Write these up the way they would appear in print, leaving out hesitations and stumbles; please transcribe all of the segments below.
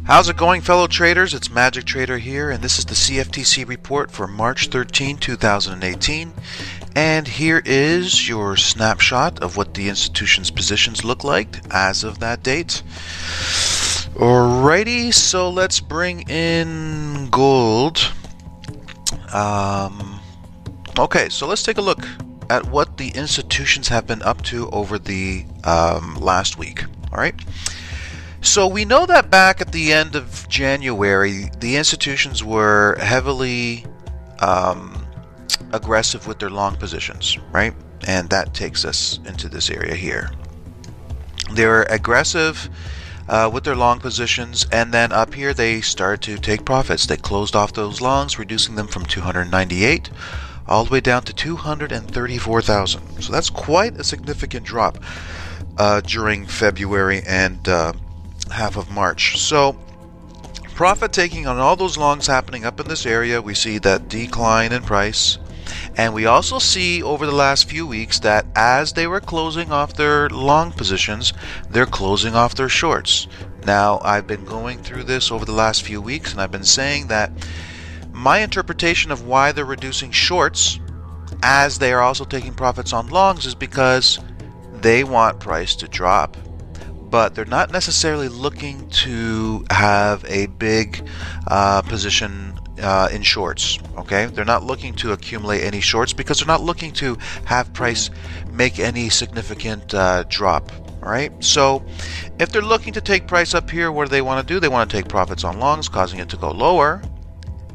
How's it going, fellow traders? It's Magic Trader here, and this is the CFTC report for March 13, 2018. And here is your snapshot of what the institution's positions look like as of that date. Alrighty, so let's bring in gold. Okay, so let's take a look at what the institutions have been up to over the last week. Alright. So we know that back at the end of January, the institutions were heavily aggressive with their long positions, right? And that takes us into this area here. They were aggressive with their long positions, and then up here they started to take profits. They closed off those longs, reducing them from 298 all the way down to 234,000. So that's quite a significant drop during February and half of March. So profit taking on all those longs happening up in this area. We see that decline in price, and we also see over the last few weeks that as they were closing off their long positions, they're closing off their shorts. Now, I've been going through this over the last few weeks, and I've been saying that my interpretation of why they're reducing shorts as they are also taking profits on longs is because they want price to drop. But they're not necessarily looking to have a big position in shorts. Okay, they're not looking to accumulate any shorts because they're not looking to have price make any significant drop. All right, so if they're looking to take price up here, what do they want to do? They want to take profits on longs, causing it to go lower,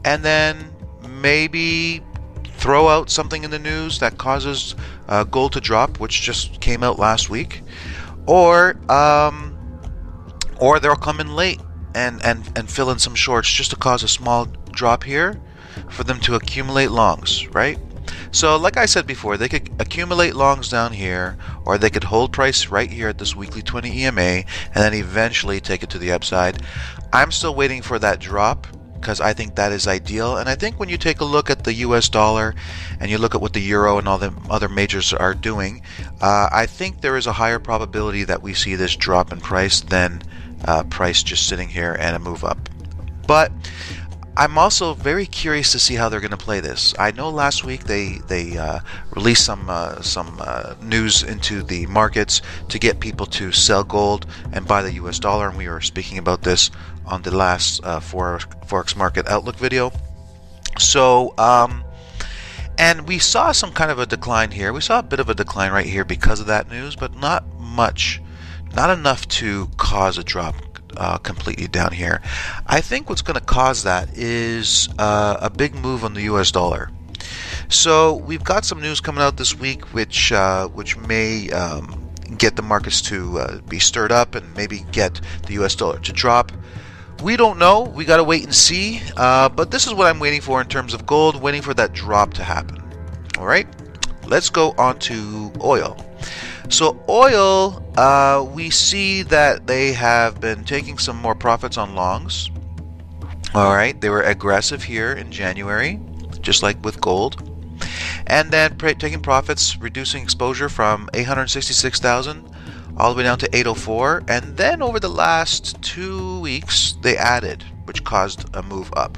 and then maybe throw out something in the news that causes gold to drop, which just came out last week. Or they'll come in late and fill in some shorts just to cause a small drop here for them to accumulate longs, right? So like I said before, they could accumulate longs down here, or they could hold price right here at this weekly 20 EMA and then eventually take it to the upside. I'm still waiting for that drop because I think that is ideal. And I think when you take a look at the US dollar and you look at what the euro and all the other majors are doing, I think there is a higher probability that we see this drop in price than price just sitting here and a move up. But I'm also very curious to see how they're going to play this. I know last week they released some news into the markets to get people to sell gold and buy the US dollar, and we were speaking about this on the last Forex Market Outlook video. So, and we saw some kind of a decline here. We saw a bit of a decline right here because of that news, but not much, not enough to cause a drop completely down here. I think what's going to cause that is a big move on the US dollar. So we've got some news coming out this week which may get the markets to be stirred up and maybe get the US dollar to drop. We don't know. We got to wait and see. But this is what I'm waiting for in terms of gold, waiting for that drop to happen. All right, let's go on to oil. So oil, we see that they have been taking some more profits on longs. All right, they were aggressive here in January, just like with gold. And then taking profits, reducing exposure from 866,000 all the way down to 804. And then over the last 2 weeks, they added, which caused a move up.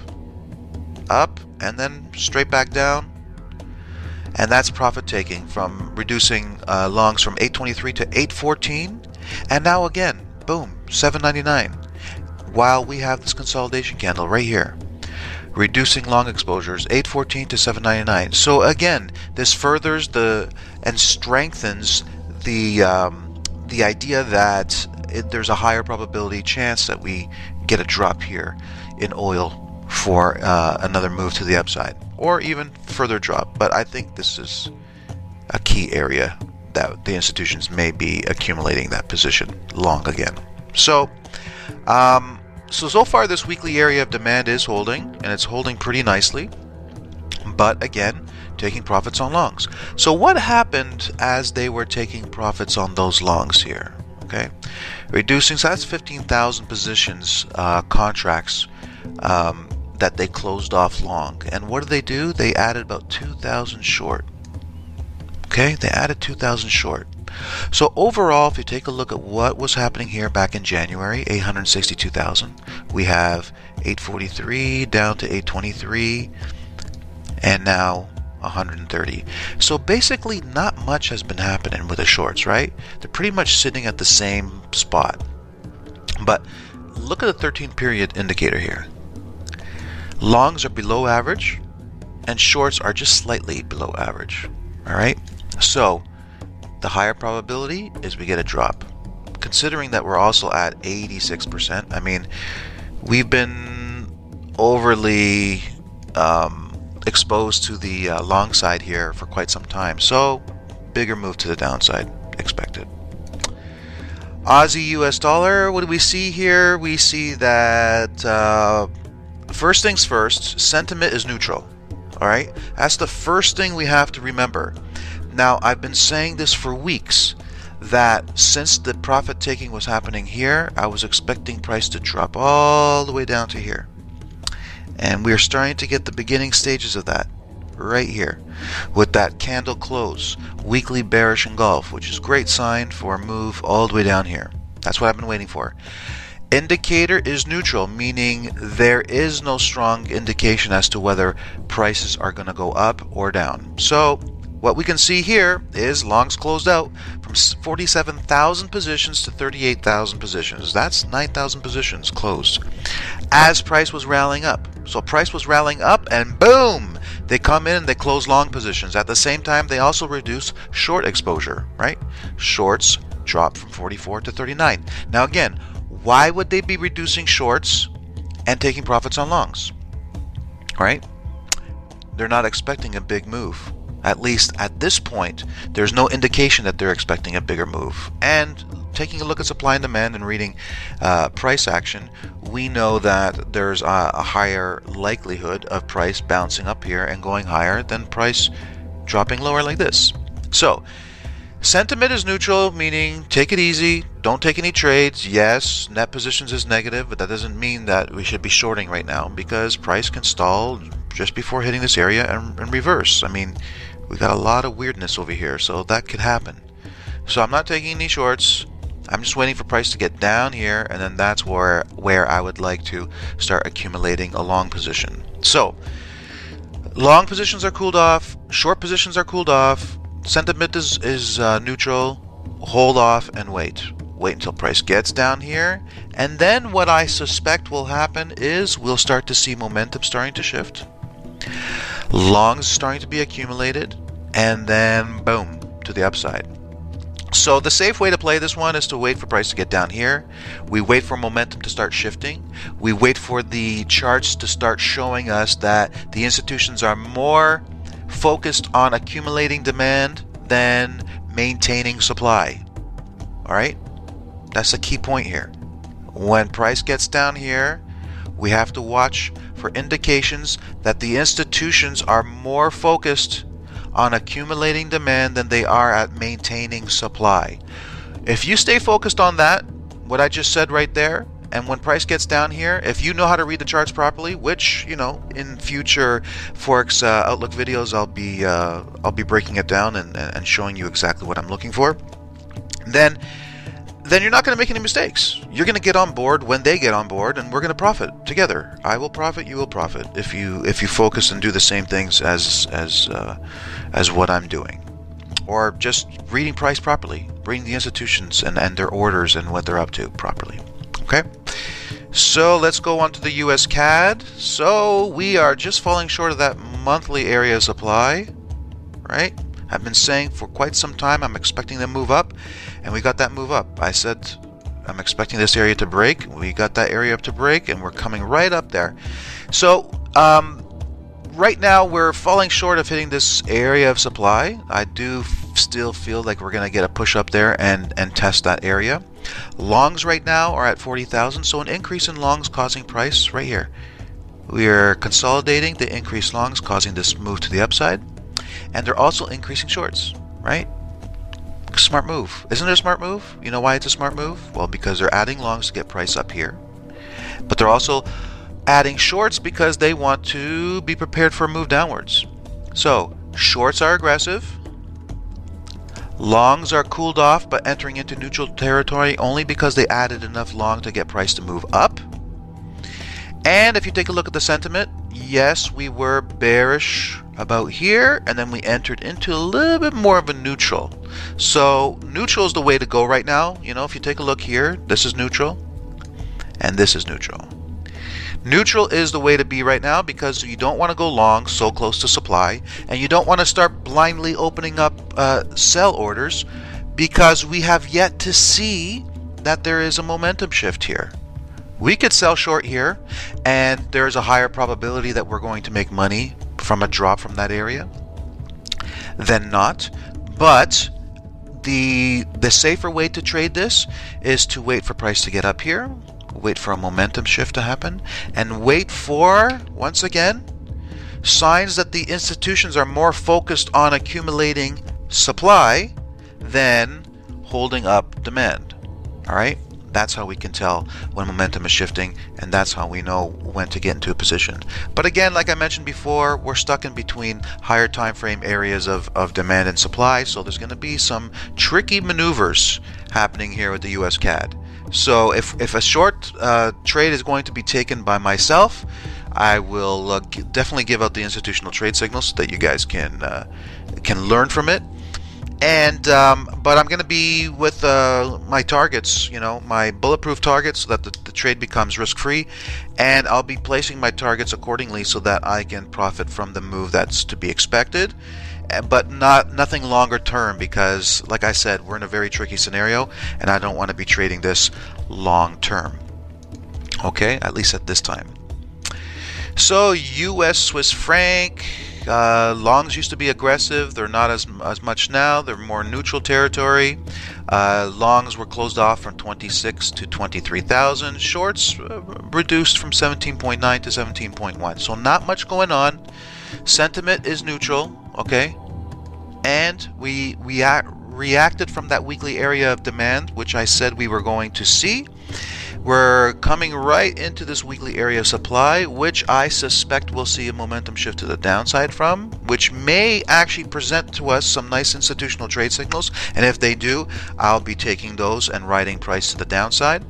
Up, and then straight back down. And that's profit taking from reducing longs from 823 to 814, and now again, boom, 799. While we have this consolidation candle right here, reducing long exposures 814 to 799. So again, this furthers and strengthens the idea that there's a higher probability chance that we get a drop here in oil for another move to the upside, or even further drop. But I think this is a key area that the institutions may be accumulating that position long again. So so far this weekly area of demand is holding, and it's holding pretty nicely, but again, taking profits on longs. So what happened as they were taking profits on those longs here? Okay, reducing, so that's 15,000 positions, contracts that they closed off long. And what did they do? They added about 2,000 short. Okay, they added 2,000 short. So overall, if you take a look at what was happening here back in January, 862,000, we have 843 down to 823, and now 130. So basically not much has been happening with the shorts, right? They're pretty much sitting at the same spot. But look at the 13-period indicator here. Longs are below average and shorts are just slightly below average. All right, so the higher probability is we get a drop. Considering that we're also at 86%, I mean, we've been overly exposed to the long side here for quite some time. So bigger move to the downside expected. Aussie US dollar, what do we see here? We see that first things first, sentiment is neutral. All right, that's the first thing we have to remember. Now, I've been saying this for weeks, that since the profit taking was happening here, I was expecting price to drop all the way down to here. And we're starting to get the beginning stages of that right here with that candle close, weekly bearish engulf, which is a great sign for a move all the way down here. That's what I've been waiting for. Indicator is neutral, meaning there is no strong indication as to whether prices are going to go up or down. So what we can see here is longs closed out from 47,000 positions to 38,000 positions. That's 9,000 positions closed as price was rallying up. So price was rallying up and boom, they come in and they close long positions. At the same time, they also reduce short exposure, right? Shorts drop from 44 to 39. Now again, why would they be reducing shorts and taking profits on longs? Right? They're not expecting a big move. At least at this point, there's no indication that they're expecting a bigger move. And taking a look at supply and demand and reading price action, we know that there's a higher likelihood of price bouncing up here and going higher than price dropping lower like this. So, sentiment is neutral, meaning take it easy, don't take any trades. Yes, net positions is negative, but that doesn't mean that we should be shorting right now because price can stall just before hitting this area and reverse. I mean, we got a lot of weirdness over here, so that could happen. So I'm not taking any shorts. I'm just waiting for price to get down here, and then that's where I would like to start accumulating a long position. So long positions are cooled off, short positions are cooled off. Sentiment is neutral. Hold off and wait until price gets down here, and then what I suspect will happen is we'll start to see momentum starting to shift, longs starting to be accumulated, and then boom, to the upside. So the safe way to play this one is to wait for price to get down here. We wait for momentum to start shifting. We wait for the charts to start showing us that the institutions are more focused on accumulating demand than maintaining supply. All right, that's a key point here. When price gets down here, we have to watch for indications that the institutions are more focused on accumulating demand than they are at maintaining supply. If you stay focused on that, what I just said right there, and when price gets down here, if you know how to read the charts properly, which, you know, in future Forex Outlook videos I'll be breaking it down and showing you exactly what I'm looking for, then you're not going to make any mistakes. You're going to get on board when they get on board, and we're going to profit together. I will profit, you will profit if you focus and do the same things as what I'm doing, or just reading price properly, reading the institutions and their orders and what they're up to properly. Okay, so let's go on to the US CAD. So we are just falling short of that monthly area of supply, right? I've been saying for quite some time I'm expecting them to move up, and we got that move up. I said I'm expecting this area to break. We got that area up to break, and we're coming right up there. So right now we're falling short of hitting this area of supply. I do still feel like we're going to get a push up there and test that area. Longs right now are at 40,000, so an increase in longs causing price right here. We are consolidating the increased longs causing this move to the upside, and they're also increasing shorts, right? Smart move. Isn't it a smart move? You know why it's a smart move? Well, because they're adding longs to get price up here, but they're also adding shorts because they want to be prepared for a move downwards. So shorts are aggressive, Longs are cooled off but entering into neutral territory only because they added enough long to get price to move up. And if you take a look at the sentiment, yes, we were bearish about here, and then we entered into a little bit more of a neutral. So neutral is the way to go right now. You know, if you take a look here, this is neutral, and this is neutral. Neutral is the way to be right now because you don't want to go long so close to supply, and you don't want to start blindly opening up sell orders because we have yet to see that there is a momentum shift here. We could sell short here, and there's a higher probability that we're going to make money from a drop from that area than not. But the safer way to trade this is to wait for price to get up here, wait for a momentum shift to happen, and wait for, once again, signs that the institutions are more focused on accumulating supply than holding up demand. All right? That's how we can tell when momentum is shifting, and that's how we know when to get into a position. But again, like I mentioned before, we're stuck in between higher time frame areas of demand and supply, so there's going to be some tricky maneuvers happening here with the US CAD. So if a short trade is going to be taken by myself, I will definitely give out the institutional trade signals so that you guys can learn from it. And but I'm going to be with my targets, you know, my bulletproof targets, so that the trade becomes risk-free, and I'll be placing my targets accordingly so that I can profit from the move that's to be expected, but nothing longer term, because like I said, we're in a very tricky scenario and I don't want to be trading this long term. Okay, at least at this time. So US Swiss franc. Longs used to be aggressive. They're not as much now. They're more neutral territory. Longs were closed off from 26 to 23,000. Shorts reduced from 17.9 to 17.1. So not much going on. Sentiment is neutral. Okay, and we reacted from that weekly area of demand, which I said we were going to see. We're coming right into this weekly area of supply, which I suspect we'll see a momentum shift to the downside from, which may actually present to us some nice institutional trade signals. And if they do, I'll be taking those and riding price to the downside.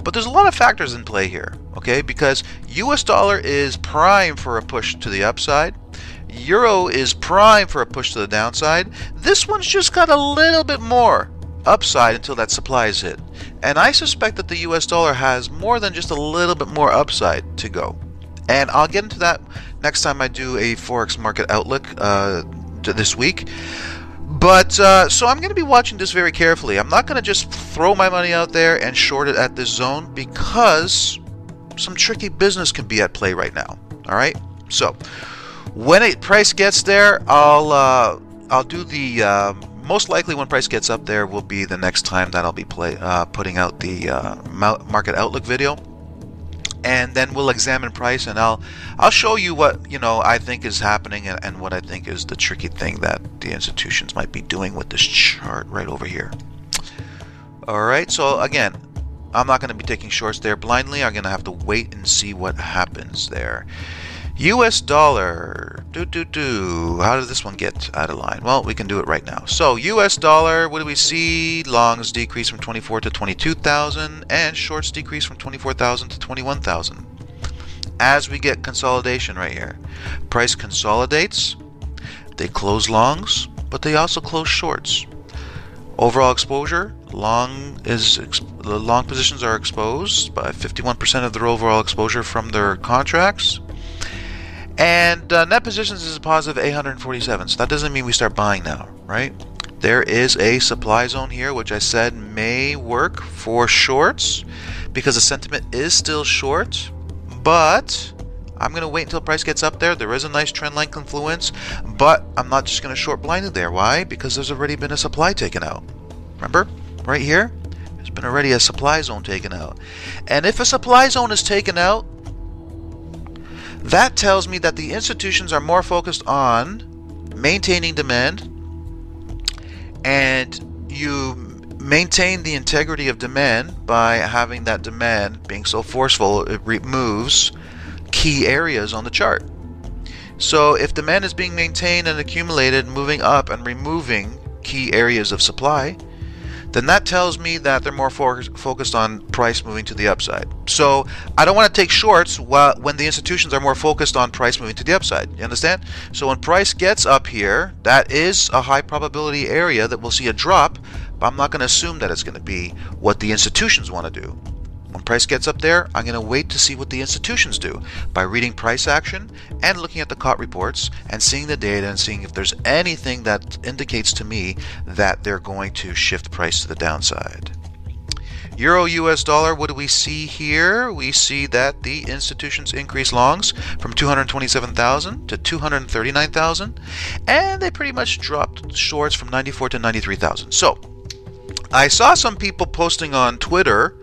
But there's a lot of factors in play here, okay? Because US dollar is prime for a push to the upside. Euro is prime for a push to the downside. This one's just got a little bit more upside until that supply is hit. And I suspect that the US dollar has more than just a little bit more upside to go. And I'll get into that next time I do a Forex market outlook this week. But so I'm going to be watching this very carefully. I'm not going to just throw my money out there and short it at this zone, because some tricky business can be at play right now. All right. So when price gets there, I'll do the most likely when price gets up there will be the next time that I'll be putting out the market outlook video, and then we'll examine price, and I'll show you what I think is happening and what I think is the tricky thing that the institutions might be doing with this chart right over here. All right, so again, I'm not going to be taking shorts there blindly. I'm going to have to wait and see what happens there. US dollar, how did this one get out of line? Well, we can do it right now. So US dollar, what do we see? Longs decrease from 24 to 22,000, and shorts decrease from 24,000 to 21,000. As we get consolidation right here, price consolidates, they close longs, but they also close shorts. Overall exposure, the long positions are exposed by 51% of their overall exposure from their contracts. And net positions is a positive 847, so that doesn't mean we start buying now, right? There is a supply zone here, which I said may work for shorts because the sentiment is still short, but I'm going to wait until price gets up there. There is a nice trend line confluence, but I'm not just going to short blindly there. Why? Because there's already been a supply taken out. Remember? Right here? There's been already a supply zone taken out. And if a supply zone is taken out, that tells me that the institutions are more focused on maintaining demand, and you maintain the integrity of demand by having that demand being so forceful it removes key areas on the chart. So if demand is being maintained and accumulated, moving up and removing key areas of supply, then that tells me that they're more focused on price moving to the upside. So I don't want to take shorts when the institutions are more focused on price moving to the upside. You understand? So when price gets up here, that is a high probability area that we'll see a drop, but I'm not going to assume that it's going to be what the institutions want to do. When price gets up there, I'm going to wait to see what the institutions do by reading price action and looking at the COT reports and seeing the data and seeing if there's anything that indicates to me that they're going to shift price to the downside. Euro US dollar, what do we see here? We see that the institutions increase longs from 227,000 to 239,000, and they pretty much dropped shorts from 94 to 93,000. So I saw some people posting on Twitter,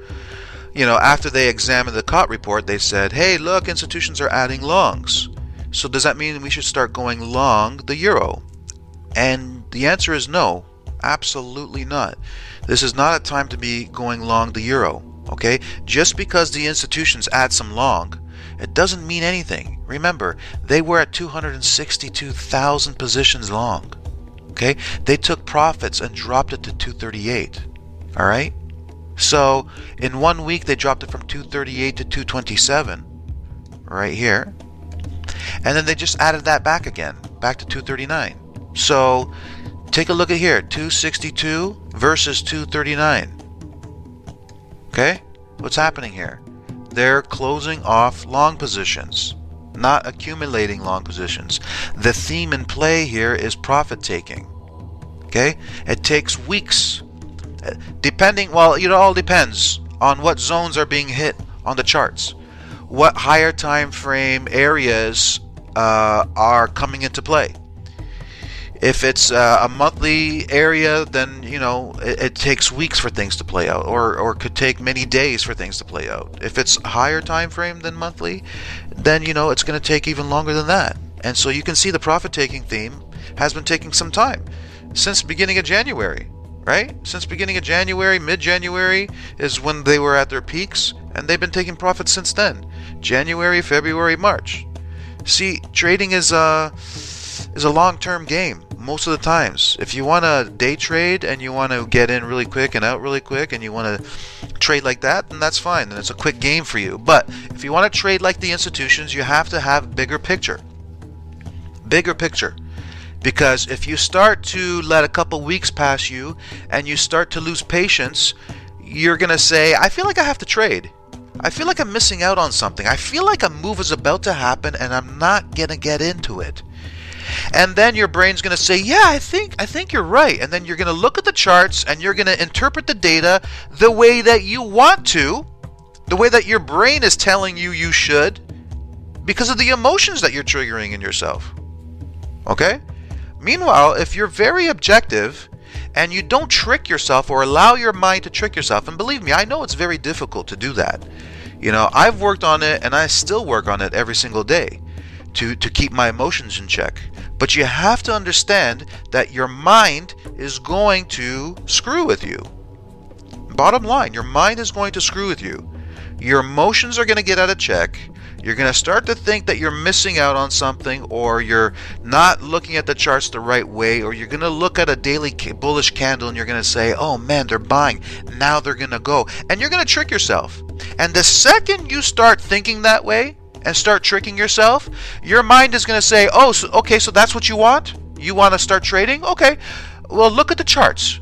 after they examined the COT report, they said, hey, look, institutions are adding longs. So does that mean we should start going long the euro? And the answer is no, absolutely not. This is not a time to be going long the euro, okay? Just because the institutions add some long, it doesn't mean anything. Remember, they were at 262,000 positions long, okay? They took profits and dropped it to 238, all right? So in 1 week they dropped it from 238 to 227 right here, and then they just added that back again, back to 239. So take a look at here, 262 versus 239. Okay, what's happening here? They're closing off long positions, not accumulating long positions. The theme in play here is profit taking. Okay, it takes weeks. Depending, well, it all depends on what zones are being hit on the charts, what higher time frame areas are coming into play. If it's a monthly area, then it takes weeks for things to play out, or could take many days for things to play out. If it's a higher time frame than monthly, then it's going to take even longer than that. And so you can see the profit taking theme has been taking some time since the beginning of January. Right? Since beginning of January, mid-January is when they were at their peaks, and they've been taking profits since then. January, February, March. See, trading is a long-term game most of the times. If you want to day trade and you want to get in really quick and out really quick and you want to trade like that, then that's fine. Then it's a quick game for you. But if you want to trade like the institutions, you have to have bigger picture. Bigger picture. Because if you start to let a couple weeks pass you and you start to lose patience, you're going to say, I feel like I have to trade. I feel like I'm missing out on something. I feel like a move is about to happen and I'm not going to get into it. And then your brain's going to say, yeah, I think you're right. And then you're going to look at the charts and you're going to interpret the data the way that you want to, the way that your brain is telling you you should, because of the emotions that you're triggering in yourself. Okay? Meanwhile, if you're very objective and you don't trick yourself or allow your mind to trick yourself, and believe me, I know it's very difficult to do that. I've worked on it and I still work on it every single day to keep my emotions in check. But you have to understand that your mind is going to screw with you. Bottom line, your mind is going to screw with you. Your emotions are going to get out of check. You're going to start to think that you're missing out on something, or you're not looking at the charts the right way, or you're going to look at a daily bullish candle and you're going to say, oh man, they're buying. Now they're going to go. And you're going to trick yourself. And the second you start thinking that way and start tricking yourself, your mind is going to say, oh, so, okay, so that's what you want? You want to start trading? Okay, well, look at the charts.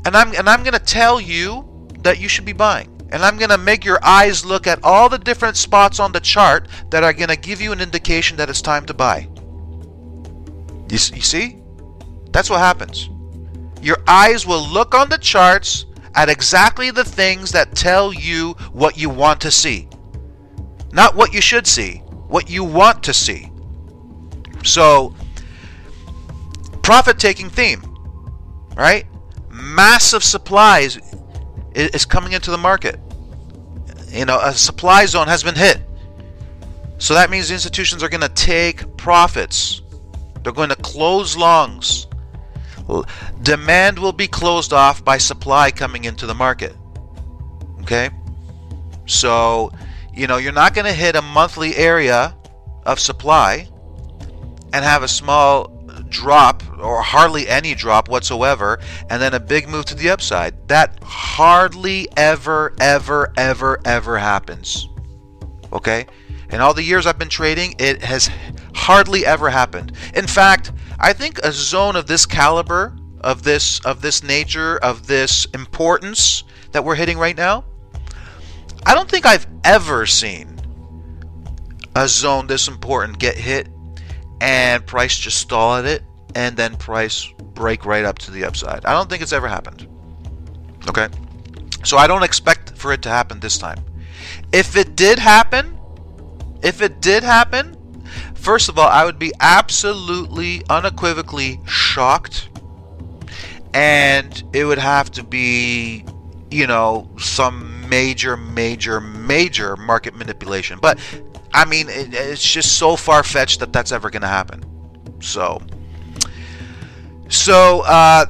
And I'm going to tell you that you should be buying. And I'm going to make your eyes look at all the different spots on the chart that are going to give you an indication that it's time to buy. You see? That's what happens. Your eyes will look on the charts at exactly the things that tell you what you want to see. Not what you should see, what you want to see. So, profit-taking theme, right? Massive supplies is coming into the market. A supply zone has been hit. So that means the institutions are going to take profits. They're going to close longs. Demand will be closed off by supply coming into the market. Okay? So, you're not going to hit a monthly area of supply and have a small drop or hardly any drop whatsoever, and then a big move to the upside. That hardly ever happens. Okay? In all the years I've been trading, it has hardly ever happened. In fact, I think a zone of this caliber, of this nature, of this importance that we're hitting right now, I don't think I've ever seen a zone this important get hit and price just stall at it and then price break right up to the upside. I don't think it's ever happened. Okay? So I don't expect for it to happen this time. If it did happen, first of all, I would be absolutely, unequivocally shocked. And it would have to be, you know, some major market manipulation. But, I mean, it's just so far-fetched that that's ever going to happen. So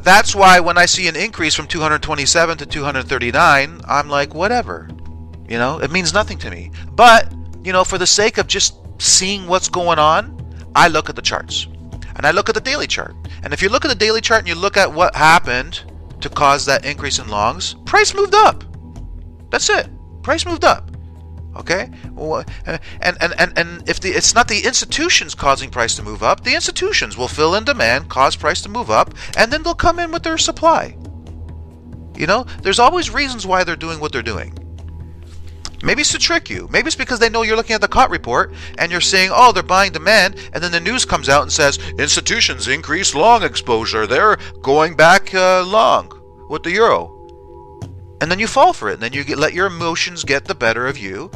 that's why when I see an increase from 227 to 239, I'm like, whatever. You know, it means nothing to me. But, you know, for the sake of just seeing what's going on, I look at the charts. And I look at the daily chart. And if you look at the daily chart and you look at what happened to cause that increase in longs, price moved up. That's it. Price moved up. Okay? And if it's not the institutions causing price to move up, the institutions will fill in demand, cause price to move up, and then they'll come in with their supply. You know, there's always reasons why they're doing what they're doing. Maybe it's to trick you. Maybe it's because they know you're looking at the COT report and you're saying, oh, they're buying demand, and then the news comes out and says, institutions increase long exposure. They're going back long with the euro. And then you fall for it. And then you let your emotions get the better of you.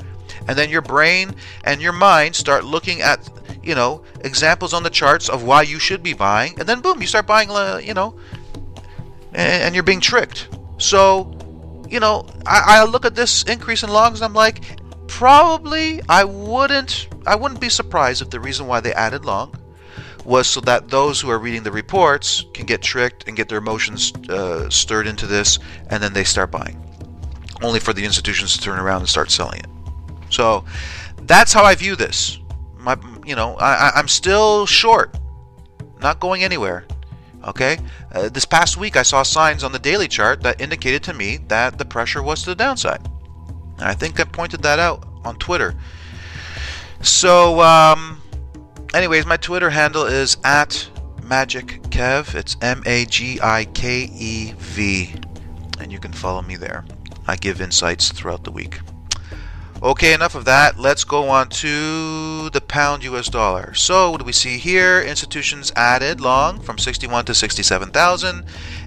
And then your brain and your mind start looking at, you know, examples on the charts of why you should be buying. And then, boom, you start buying, you know, and you're being tricked. So, you know, I look at this increase in longs and I'm like, probably I wouldn't be surprised if the reason why they added long was so that those who are reading the reports can get tricked and get their emotions stirred into this, and then they start buying, only for the institutions to turn around and start selling it. So that's how I view this. I'm still short, not going anywhere. Okay, this past week I saw signs on the daily chart that indicated to me that the pressure was to the downside. And I think I pointed that out on Twitter. So, anyways, my Twitter handle is @MagicKev. It's MAGIKEV, and you can follow me there. I give insights throughout the week. Okay, enough of that. Let's go on to the pound US dollar. So what do we see here? Institutions added long from 61 to 67,000,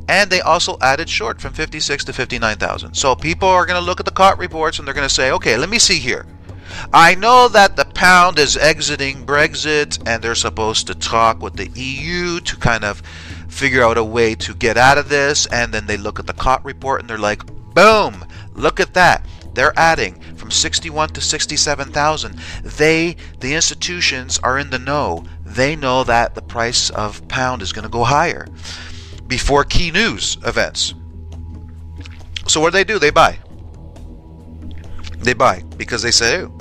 and they also added short from 56 to 59,000. So people are going to look at the COT reports and they're going to say, okay, let me see here. I know that the pound is exiting Brexit and they're supposed to talk with the EU to kind of figure out a way to get out of this, and then they look at the COT report and they're like, boom, look at that. They're adding from 61 to 67,000. The institutions are in the know. They know that the price of pound is going to go higher before key news events. So what do? They buy. They buy because they say, oh,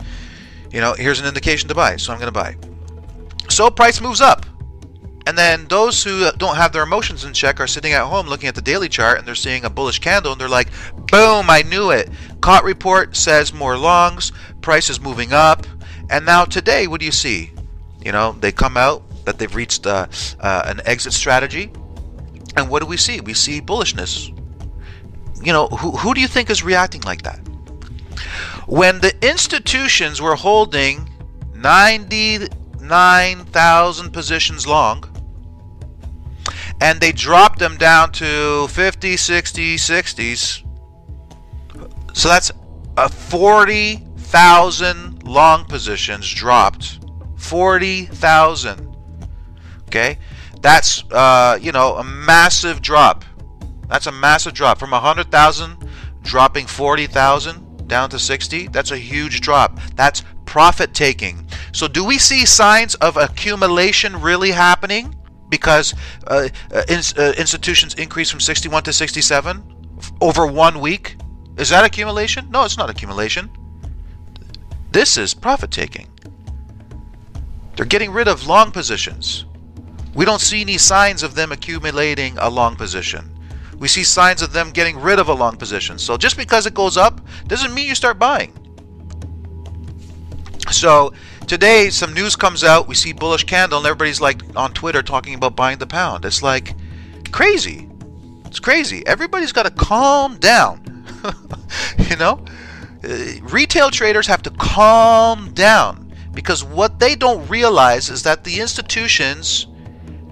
you know, here's an indication to buy, so I'm going to buy. So price moves up. And then those who don't have their emotions in check are sitting at home looking at the daily chart and they're seeing a bullish candle and they're like, boom, I knew it. COT report says more longs, price is moving up. And now today, what do you see? You know, they come out that they've reached an exit strategy. And what do we see? We see bullishness. You know, who do you think is reacting like that? When the institutions were holding 99,000 positions long, and they dropped them down to 50, 60, 60s. So that's 40,000 long positions dropped. 40,000. Okay? That's, you know, a massive drop. That's a massive drop. From 100,000 dropping 40,000 down to 60. That's a huge drop. That's profit taking. So do we see signs of accumulation really happening? Because institutions increased from 61 to 67 over 1 week. Is that accumulation? No, it's not accumulation. This is profit taking. They're getting rid of long positions. We don't see any signs of them accumulating a long position. We see signs of them getting rid of a long position. So just because it goes up doesn't mean you start buying. So today some news comes out, we see bullish candle, and everybody's like on Twitter talking about buying the pound. It's like crazy. It's crazy. Everybody's got to calm down. You know? Retail traders have to calm down, because what they don't realize is that the institutions,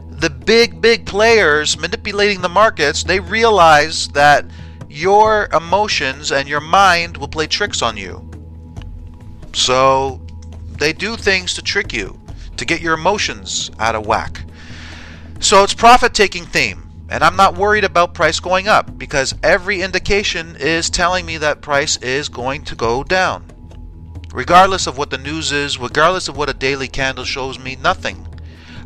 the big players manipulating the markets, they realize that your emotions and your mind will play tricks on you. So they do things to trick you, to get your emotions out of whack. So it's profit-taking theme. And I'm not worried about price going up, because every indication is telling me that price is going to go down. Regardless of what the news is, regardless of what a daily candle shows me, nothing.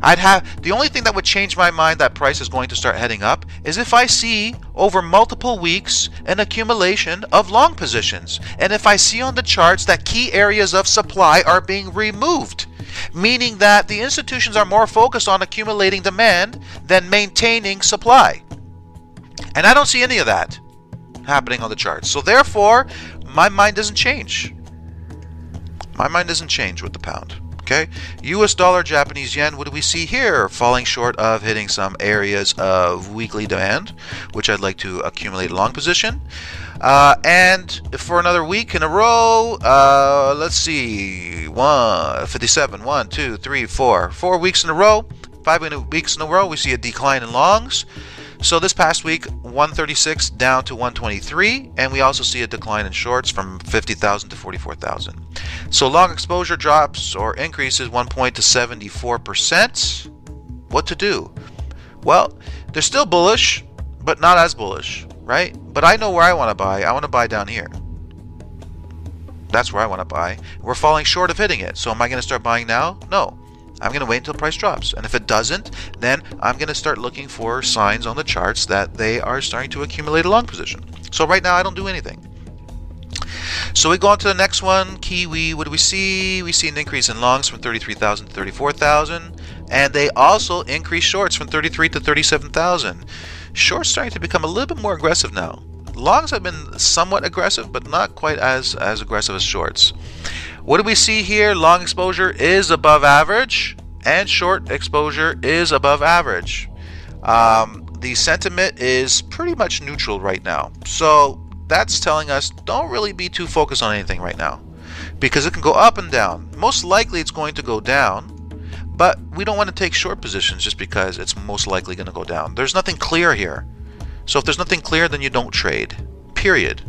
The only thing that would change my mind that price is going to start heading up is if I see over multiple weeks an accumulation of long positions, and if I see on the charts that key areas of supply are being removed, meaning that the institutions are more focused on accumulating demand than maintaining supply. And I don't see any of that happening on the charts. So therefore, my mind doesn't change. My mind doesn't change with the pound. Okay, US dollar, Japanese yen, what do we see here? Falling short of hitting some areas of weekly demand, which I'd like to accumulate a long position. And for another week in a row, let's see, 57, 1, 2, 3, 4. 4 weeks in a row, 5 weeks in a row, we see a decline in longs. So this past week, 136 down to 123, and we also see a decline in shorts from 50,000 to 44,000. So long exposure drops or increases 1 point to 74%. What to do? Well, they're still bullish, but not as bullish, right? But I know where I want to buy. I want to buy down here. That's where I want to buy. We're falling short of hitting it. So am I going to start buying now? No. I'm going to wait until price drops. And if it doesn't, then I'm going to start looking for signs on the charts that they are starting to accumulate a long position. So right now I don't do anything. So we go on to the next one, Kiwi. What do we see? We see an increase in longs from 33,000 to 34,000. And they also increase shorts from 33 to 37,000. Shorts starting to become a little bit more aggressive now. Longs have been somewhat aggressive, but not quite as aggressive as shorts. What do we see here? Long exposure is above average, and short exposure is above average. The sentiment is pretty much neutral right now. So that's telling us don't really be too focused on anything right now, because it can go up and down. Most likely it's going to go down, but we don't want to take short positions just because it's most likely going to go down. There's nothing clear here. So if there's nothing clear, then you don't trade. Period.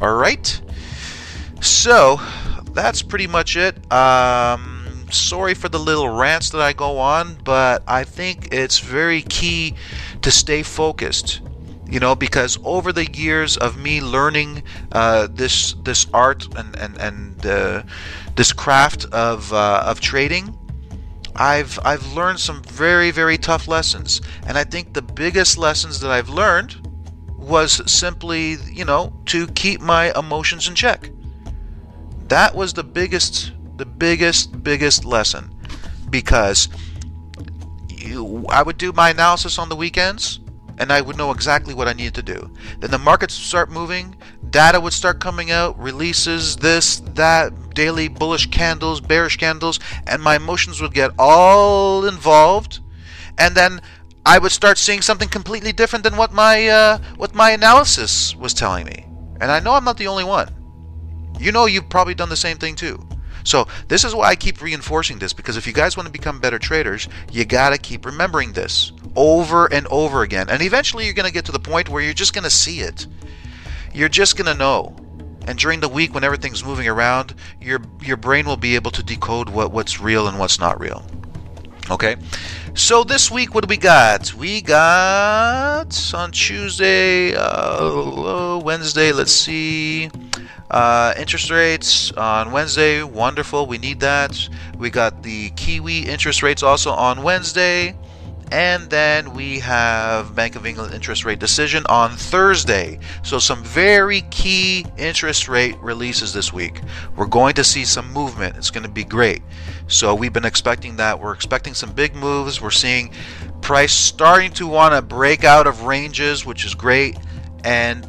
All right? So that's pretty much it. Sorry for the little rants that I go on, but I think it's very key to stay focused. You know, because over the years of me learning this art and this craft of trading, I've learned some very tough lessons, and I think the biggest lessons that I've learned was simply, you know, to keep my emotions in check. That was the biggest lesson, because I would do my analysis on the weekends, and I would know exactly what I needed to do. Then the markets would start moving, data would start coming out, releases, this, that, daily bullish candles, bearish candles, and my emotions would get all involved, and then I would start seeing something completely different than what my analysis was telling me. And I know I'm not the only one. You know, you've probably done the same thing too. So this is why I keep reinforcing this, because if you guys want to become better traders, you gotta keep remembering this over and over again. And eventually you're gonna get to the point where you're just gonna see it. You're just gonna know. And during the week when everything's moving around, your brain will be able to decode what's real and what's not real. Okay? So this week, what do we got? We got on Tuesday, Wednesday, let's see. Interest rates on Wednesday, wonderful, we need that. We got the Kiwi interest rates also on Wednesday. And then we have Bank of England interest rate decision on Thursday. So some very key interest rate releases this week. We're going to see some movement. It's going to be great. So we've been expecting that. We're expecting some big moves. We're seeing price starting to want to break out of ranges, which is great. And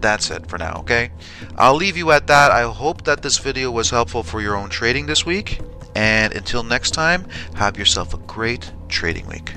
that's it for now, okay? I'll leave you at that. I hope that this video was helpful for your own trading this week. And until next time, have yourself a great trading week.